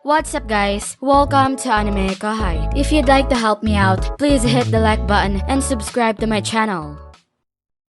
What's up guys? Welcome to AnimeKouhai. If you'd like to help me out, please hit the like button and subscribe to my channel.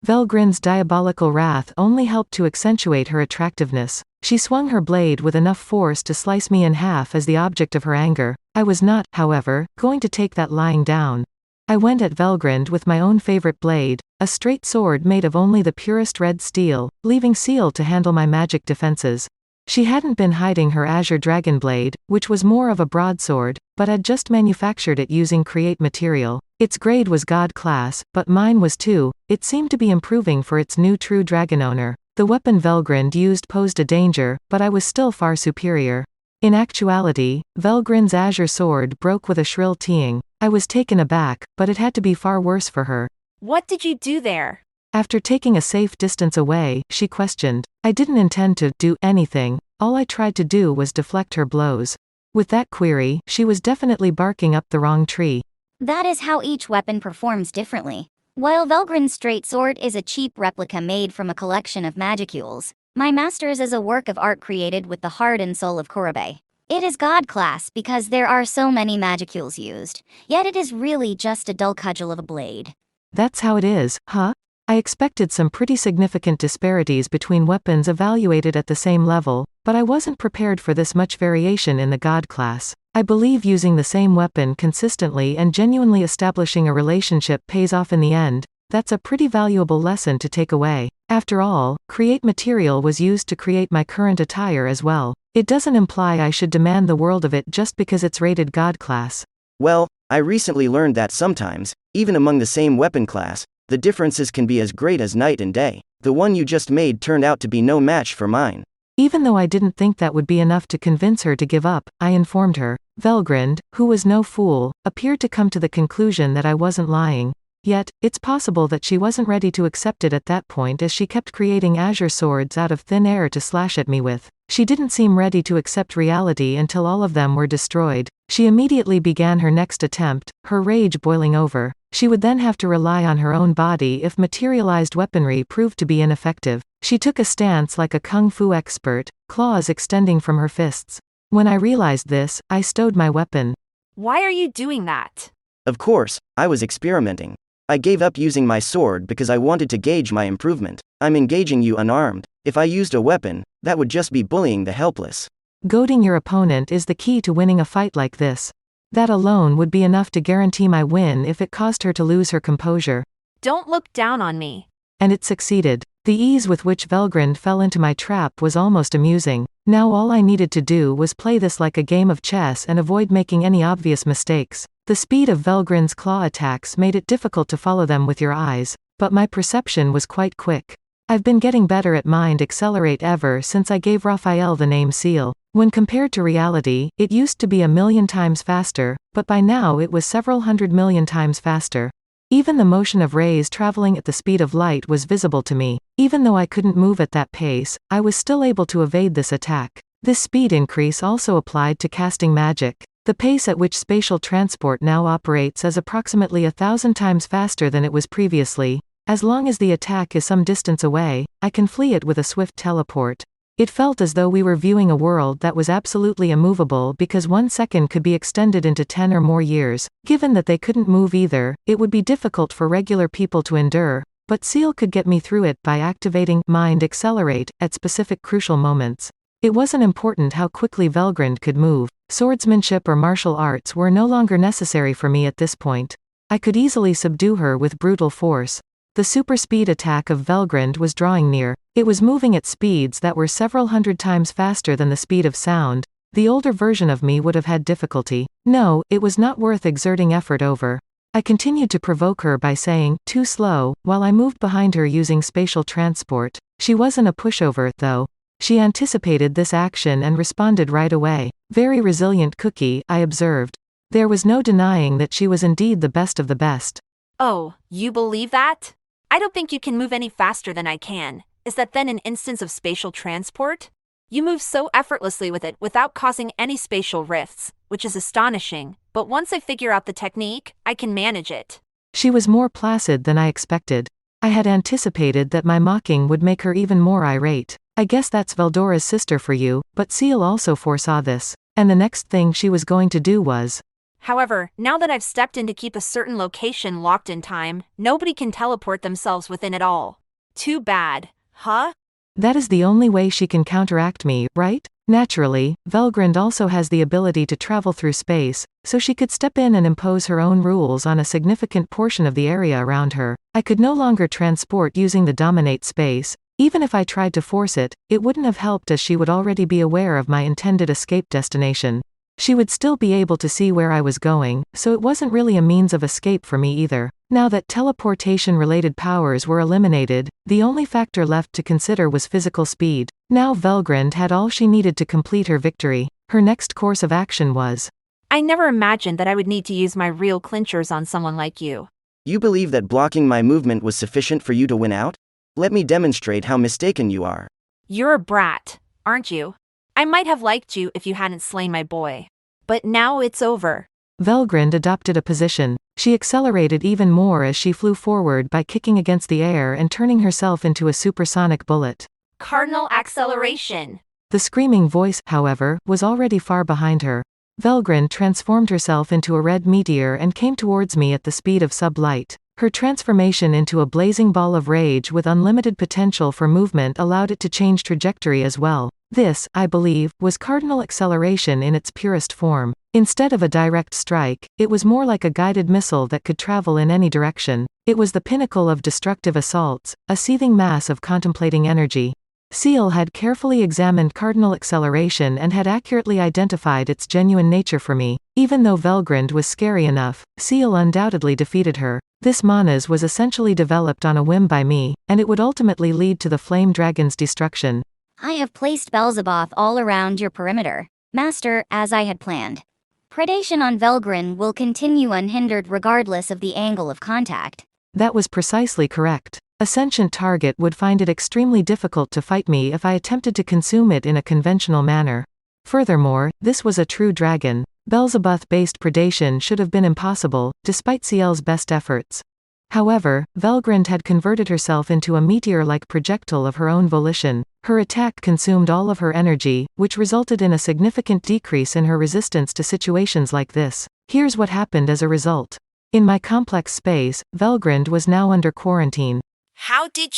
Velgrynd's diabolical wrath only helped to accentuate her attractiveness. She swung her blade with enough force to slice me in half as the object of her anger. I was not, however, going to take that lying down. I went at Velgrynd with my own favorite blade, a straight sword made of only the purest red steel, leaving Seal to handle my magic defenses. She hadn't been hiding her azure dragon blade, which was more of a broadsword, but had just manufactured it using create material. Its grade was god class, but mine was too. It seemed to be improving for its new true dragon owner. The weapon Velgrynd used posed a danger, but I was still far superior. In actuality, Velgrynd's azure sword broke with a shrill teeing. I was taken aback, but it had to be far worse for her. What did you do there? After taking a safe distance away, she questioned. I didn't intend to do anything. All I tried to do was deflect her blows. With that query, she was definitely barking up the wrong tree. That is how each weapon performs differently. While Velgrynd's straight sword is a cheap replica made from a collection of magicules, my master's is a work of art created with the heart and soul of Kurobe. It is god class because there are so many magicules used, yet it is really just a dull cudgel of a blade. That's how it is, huh? I expected some pretty significant disparities between weapons evaluated at the same level, but I wasn't prepared for this much variation in the god class. I believe using the same weapon consistently and genuinely establishing a relationship pays off in the end. That's a pretty valuable lesson to take away. After all, create material was used to create my current attire as well. It doesn't imply I should demand the world of it just because it's rated god class. Well, I recently learned that sometimes, even among the same weapon class, the differences can be as great as night and day. The one you just made turned out to be no match for mine. Even though I didn't think that would be enough to convince her to give up, I informed her. Velgrynd, who was no fool, appeared to come to the conclusion that I wasn't lying. Yet, it's possible that she wasn't ready to accept it at that point as she kept creating azure swords out of thin air to slash at me with. She didn't seem ready to accept reality until all of them were destroyed. She immediately began her next attempt, her rage boiling over. She would then have to rely on her own body if materialized weaponry proved to be ineffective. She took a stance like a kung fu expert, claws extending from her fists. When I realized this, I stowed my weapon. Why are you doing that? Of course, I was experimenting. I gave up using my sword because I wanted to gauge my improvement. I'm engaging you unarmed. If I used a weapon, that would just be bullying the helpless. Goading your opponent is the key to winning a fight like this. That alone would be enough to guarantee my win if it caused her to lose her composure. Don't look down on me. And it succeeded. The ease with which Velgrynd fell into my trap was almost amusing. Now all I needed to do was play this like a game of chess and avoid making any obvious mistakes. The speed of Velgrynd's claw attacks made it difficult to follow them with your eyes, but my perception was quite quick. I've been getting better at mind accelerate ever since I gave Raphael the name Seal. When compared to reality, it used to be 1,000,000 times faster, but by now it was several 100,000,000 times faster. Even the motion of rays traveling at the speed of light was visible to me. Even though I couldn't move at that pace, I was still able to evade this attack. This speed increase also applied to casting magic. The pace at which spatial transport now operates is approximately 1,000 times faster than it was previously. As long as the attack is some distance away, I can flee it with a swift teleport. It felt as though we were viewing a world that was absolutely immovable because 1 second could be extended into 10 or more years. Given that they couldn't move either, it would be difficult for regular people to endure, but Seal could get me through it by activating Mind Accelerate at specific crucial moments. It wasn't important how quickly Velgrynd could move. Swordsmanship or martial arts were no longer necessary for me at this point. I could easily subdue her with brutal force. The super speed attack of Velgrynd was drawing near. It was moving at speeds that were several hundred times faster than the speed of sound. The older version of me would have had difficulty. No, it was not worth exerting effort over. I continued to provoke her by saying, too slow, while I moved behind her using spatial transport. She wasn't a pushover, though. She anticipated this action and responded right away. Very resilient cookie, I observed. There was no denying that she was indeed the best of the best. Oh, you believe that? I don't think you can move any faster than I can. Is that then an instance of spatial transport? You move so effortlessly with it without causing any spatial rifts, which is astonishing, but once I figure out the technique, I can manage it. She was more placid than I expected. I had anticipated that my mocking would make her even more irate. I guess that's Veldora's sister for you, but Seal also foresaw this. And the next thing she was going to do was. However, now that I've stepped in to keep a certain location locked in time, nobody can teleport themselves within it all. Too bad, huh? That is the only way she can counteract me, right? Naturally, Velgrynd also has the ability to travel through space, so she could step in and impose her own rules on a significant portion of the area around her. I could no longer transport using the dominate space. Even if I tried to force it, it wouldn't have helped as she would already be aware of my intended escape destination. She would still be able to see where I was going, so it wasn't really a means of escape for me either. Now that teleportation-related powers were eliminated, the only factor left to consider was physical speed. Now Velgrynd had all she needed to complete her victory. Her next course of action was. I never imagined that I would need to use my real clinchers on someone like you. You believe that blocking my movement was sufficient for you to win out? Let me demonstrate how mistaken you are. You're a brat, aren't you? I might have liked you if you hadn't slain my boy. But now it's over. Velgrynd adopted a position. She accelerated even more as she flew forward by kicking against the air and turning herself into a supersonic bullet. Cardinal acceleration. The screaming voice, however, was already far behind her. Velgrynd transformed herself into a red meteor and came towards me at the speed of sublight. Her transformation into a blazing ball of rage with unlimited potential for movement allowed it to change trajectory as well. This, I believe, was cardinal acceleration in its purest form. Instead of a direct strike, it was more like a guided missile that could travel in any direction. It was the pinnacle of destructive assaults, a seething mass of contemplating energy. Seal had carefully examined cardinal acceleration and had accurately identified its genuine nature for me. Even though Velgrynd was scary enough, Seal undoubtedly defeated her. This manas was essentially developed on a whim by me, and it would ultimately lead to the flame dragon's destruction. I have placed Belzebuth all around your perimeter, Master, as I had planned. Predation on Velgrynd will continue unhindered regardless of the angle of contact. That was precisely correct. A sentient target would find it extremely difficult to fight me if I attempted to consume it in a conventional manner. Furthermore, this was a true dragon. Belzebuth-based predation should have been impossible, despite Ciel's best efforts. However, Velgrynd had converted herself into a meteor-like projectile of her own volition. Her attack consumed all of her energy, which resulted in a significant decrease in her resistance to situations like this. Here's what happened as a result. In my complex space, Velgrynd was now under quarantine. How did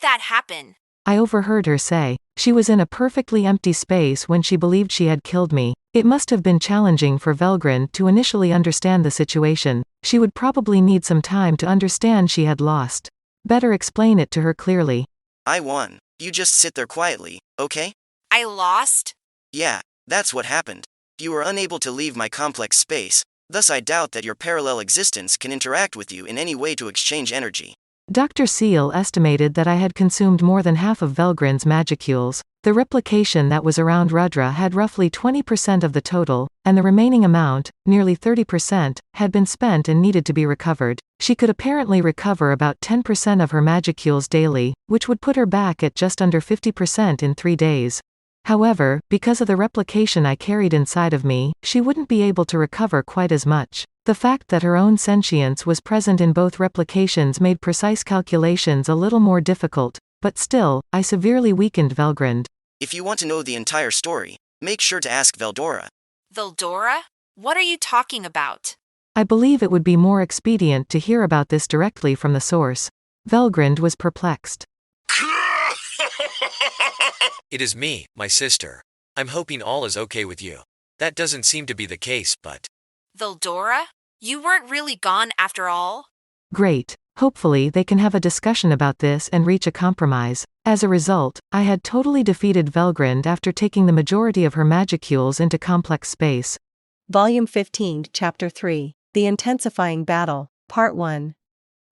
that happen? I overheard her say. She was in a perfectly empty space when she believed she had killed me. It must have been challenging for Velgrynd to initially understand the situation. She would probably need some time to understand she had lost. Better explain it to her clearly. I won. You just sit there quietly, okay? I lost? Yeah, that's what happened. You were unable to leave my complex space, thus I doubt that your parallel existence can interact with you in any way to exchange energy. Dr. Seal estimated that I had consumed more than half of Velgrynd's magicules. The replication that was around Rudra had roughly 20% of the total, and the remaining amount, nearly 30%, had been spent and needed to be recovered. She could apparently recover about 10% of her magicules daily, which would put her back at just under 50% in 3 days. However, because of the replication I carried inside of me, she wouldn't be able to recover quite as much. The fact that her own sentience was present in both replications made precise calculations a little more difficult, but still, I severely weakened Velgrynd. If you want to know the entire story, make sure to ask Veldora. Veldora? What are you talking about? I believe it would be more expedient to hear about this directly from the source. Velgrynd was perplexed. It is me, my sister. I'm hoping all is okay with you. That doesn't seem to be the case, but... Veldora? You weren't really gone after all? Great. Hopefully they can have a discussion about this and reach a compromise. As a result, I had totally defeated Velgrynd after taking the majority of her magicules into complex space. Volume 15, Chapter 3, The Intensifying Battle, Part 1.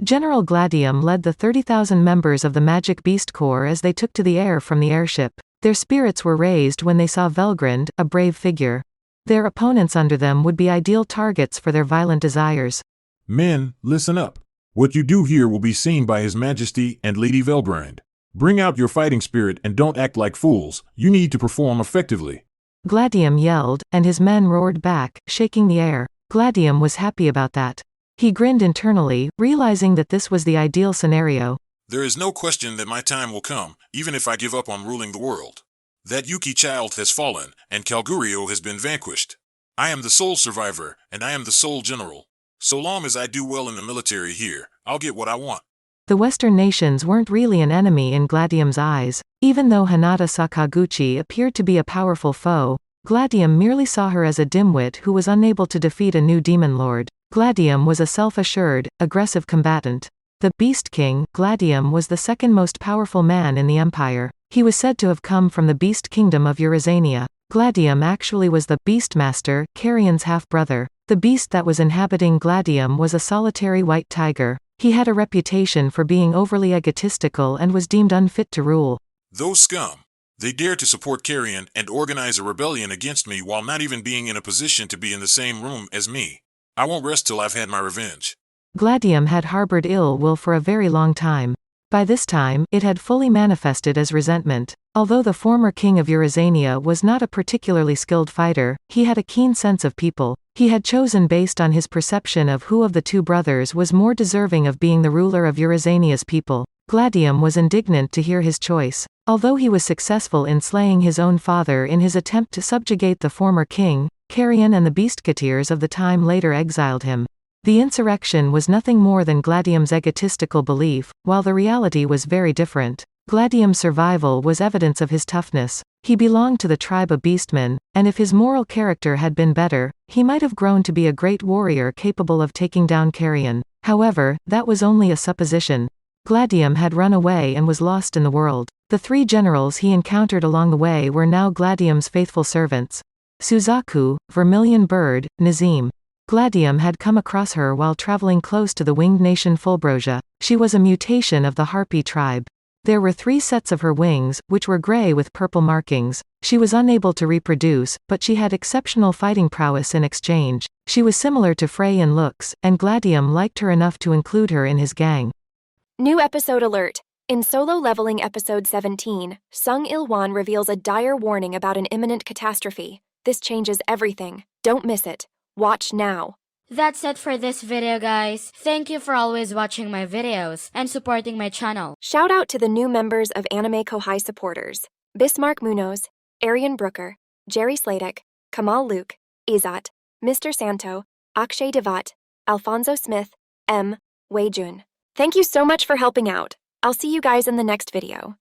General Gladium led the 30,000 members of the Magic Beast Corps as they took to the air from the airship. Their spirits were raised when they saw Velgrynd, a brave figure. Their opponents under them would be ideal targets for their violent desires. Men, listen up. What you do here will be seen by His Majesty and Lady Velgrynd. Bring out your fighting spirit and don't act like fools. You need to perform effectively. Gladium yelled, and his men roared back, shaking the air. Gladium was happy about that. He grinned internally, realizing that this was the ideal scenario. There is no question that my time will come, even if I give up on ruling the world. That Yuki child has fallen, and Kalgurio has been vanquished. I am the sole survivor, and I am the sole general. So long as I do well in the military here, I'll get what I want. The Western nations weren't really an enemy in Gladium's eyes. Even though Hinata Sakaguchi appeared to be a powerful foe, Gladium merely saw her as a dimwit who was unable to defeat a new demon lord. Gladium was a self-assured, aggressive combatant. The Beast King, Gladium was the second most powerful man in the empire. He was said to have come from the Beast Kingdom of Eurasania. Gladium actually was the Beastmaster, Carrion's half-brother. The beast that was inhabiting Gladium was a solitary white tiger. He had a reputation for being overly egotistical and was deemed unfit to rule. Those scum. They dare to support Carrion and organize a rebellion against me while not even being in a position to be in the same room as me. I won't rest till I've had my revenge. Gladium had harbored ill will for a very long time. By this time, it had fully manifested as resentment. Although the former king of Eurasania was not a particularly skilled fighter, he had a keen sense of people. He had chosen based on his perception of who of the two brothers was more deserving of being the ruler of Eurasania's people. Gladium was indignant to hear his choice. Although he was successful in slaying his own father in his attempt to subjugate the former king, Carrion and the Beastketeers of the time later exiled him. The insurrection was nothing more than Gladium's egotistical belief, while the reality was very different. Gladium's survival was evidence of his toughness. He belonged to the tribe of beastmen, and if his moral character had been better, he might have grown to be a great warrior capable of taking down Carrion. However, that was only a supposition. Gladium had run away and was lost in the world. The three generals he encountered along the way were now Gladium's faithful servants. Suzaku, Vermilion Bird, Nazim. Gladium had come across her while traveling close to the winged nation Fulbrosia. She was a mutation of the Harpy tribe. There were 3 sets of her wings, which were gray with purple markings. She was unable to reproduce, but she had exceptional fighting prowess in exchange. She was similar to Frey in looks, and Gladium liked her enough to include her in his gang. New episode alert. In Solo Leveling Episode 17, Sung Il-wan reveals a dire warning about an imminent catastrophe. This changes everything. Don't miss it. Watch now. That's it for this video, guys. Thank you for always watching my videos and supporting my channel. Shout out to the new members of AnimeKouhai supporters: Bismarck Munoz, Arian Brooker, Jerry Sladek, Kamal Luke, Izat, Mr. Santo, Akshay Devat, Alfonso Smith, M. Wei Jun. Thank you so much for helping out. I'll see you guys in the next video.